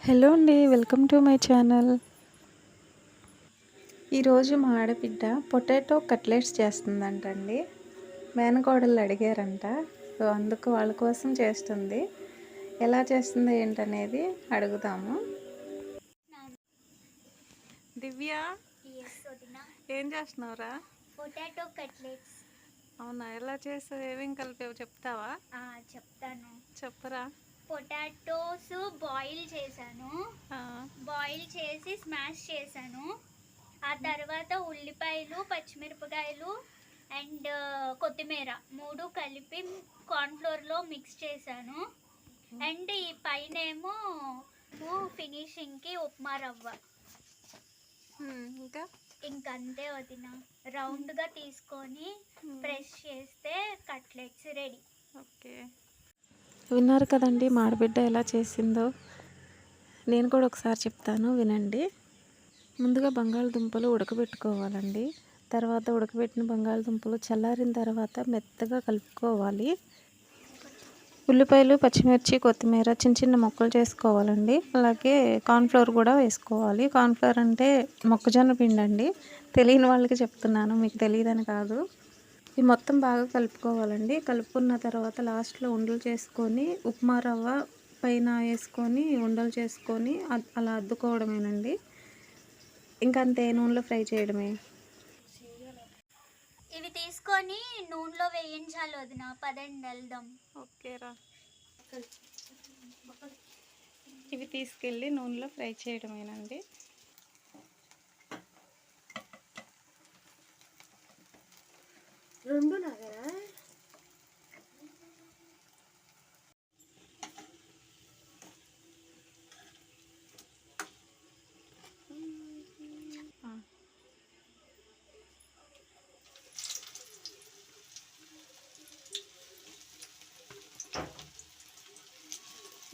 Hello అండి, welcome to my channel. ఈరోజు మా ఆడబిడ్డ పొటాటో కట్లెట్స్ చేస్తుందంటండి. మేనకోడళ్ళు అడిగారంట, సో అందుకు వాళ్ళ కోసం చేస్తుంది. ఎలా చేస్తుందో ఏంటనేది అడుగుతాము. దివ్య, ఏం చేస్తున్నావురా? Potato cutlets. అవునా, ఎలా చేసావు? ఏమేమి కలిపావు చెప్తావా? చెప్తాను, చెప్పరా. పొటాటోస్ బాయిల్ చేశాను, బాయిల్ చేసి స్మాష్ చేశాను. ఆ తర్వాత ఉల్లిపాయలు, పచ్చిమిరపకాయలు అండ్ కొత్తిమీర 3 కలిపి కార్న్ఫ్లోర్లో మిక్స్ చేశాను. అండ్ ఈ పైన ఏమో ఫినిషింగ్కి ఉప్మా రవ్వ. ఇంకంతే వదిన. రౌండ్గా తీసుకొని ప్రెస్ చేస్తే కట్లెట్స్ రెడీ. ఓకే, విన్నారు కదండి మా ఆడబిడ్డ ఎలా చేసిందో. నేను కూడా ఒకసారి చెప్తాను, వినండి. ముందుగా బంగాళదుంపలు ఉడకబెట్టుకోవాలండి. తర్వాత ఉడకబెట్టిన బంగాళదుంపలు చల్లారిన తర్వాత మెత్తగా కలుపుకోవాలి. ఉల్లిపాయలు, పచ్చిమిర్చి, కొత్తిమీర చిన్న చిన్న ముక్కలు చేసుకోవాలండి. అలాగే కార్న్ఫ్లోర్ కూడా వేసుకోవాలి. కార్న్ఫ్లోర్ అంటే మొక్కజొన్న పిండి అండి. తెలియని వాళ్ళకి చెప్తున్నాను, మీకు తెలియదని కాదు. ఇది మొత్తం బాగా కలుపుకోవాలండి. కలుపుకున్న తర్వాత లాస్ట్లో ఉండలు చేసుకొని ఉప్మా రవ్వ పైన వేసుకొని ఉండలు చేసుకొని అలా అద్దుకోవడమేనండి. ఇంకంతే, నూనెలో ఫ్రై చేయడమే. ఇవి తీసుకొని నూనెలో వేయించాలి వదిన. పదండి వెళ్దాం. ఓకేరా, ఇవి తీసుకెళ్ళి నూనెలో ఫ్రై చేయడమేనండి. రెండు నగరా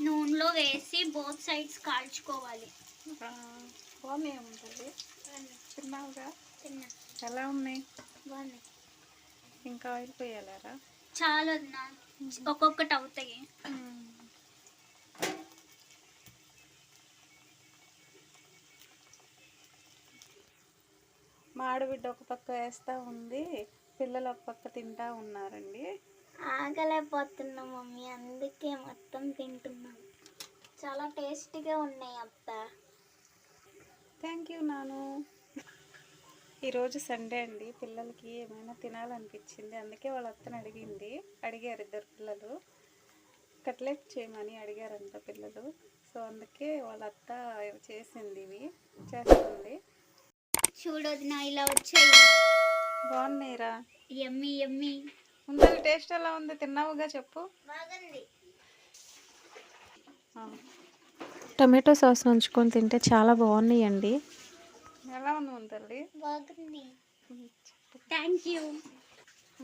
నూనెలో వేసి బోత్ సైడ్స్ కాల్చుకోవాలి. బాగున్నాయి ఉంటుంది. తిన్నావుగా? తిన్నా. ఎలా ఉన్నాయి? బాగున్నాయి. ఇంకా ఆయిల్ పోయాలరా? చాలా ఒక్కొక్కటి అవుతాయి. మా ఆడబిడ్డ ఒక పక్క వేస్తూ ఉంది, పిల్లలు ఒక పక్క తింటా ఉన్నారండి. ఆగలేకపోతున్నా మమ్మీ, అందుకే మొత్తం తింటున్నాను. చాలా టేస్టీగా ఉన్నాయి అత్త. థ్యాంక్ యూ నాను. ఈరోజు సండే అండి, పిల్లలకి ఏమైనా తినాలనిపించింది. అందుకే వాళ్ళ అత్తని అడిగారు ఇద్దరు పిల్లలు, కట్లెట్ చేయమని అడిగారంట పిల్లలు. సో అందుకే వాళ్ళ అత్త చేసింది, ఇవి చేస్తుంది. చూడొద్దు నా, ఇలా వచ్చాయి. బాగున్నాయిరా. యమ్మీ యమ్మీ. ఉండలు టేస్ట్ ఎలా ఉంది? తిన్నావుగా, చెప్పు. బాగుంది. టమాటో సాస్ నంచుకొని తింటే చాలా బాగున్నాయండి. ఎలా ఉంది తల్లి? బాగుంది. Thank you.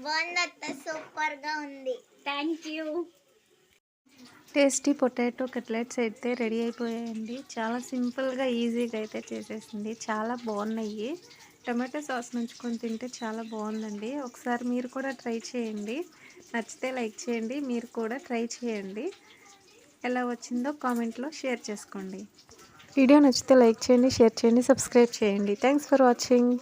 బాగుందత్త, సూపర్గా ఉంది. Thank you. Tasty potato cutlets అయితే రెడీ అయిపోయాయండి. చాలా సింపుల్గా ఈజీగా అయితే చేసేసింది. చాలా బాగున్నాయి. టమాటో సాస్ నుంచుకొని తింటే చాలా బాగుందండి. ఒకసారి మీరు కూడా ట్రై చేయండి. నచ్చితే లైక్ చేయండి, మీరు కూడా ట్రై చేయండి. ఎలా వచ్చిందో కామెంట్లో షేర్ చేసుకోండి. వీడియో నచ్చితే లైక్ చేయండి, షేర్ చేయండి, సబ్స్క్రైబ్ చేయండి. Thanks for watching.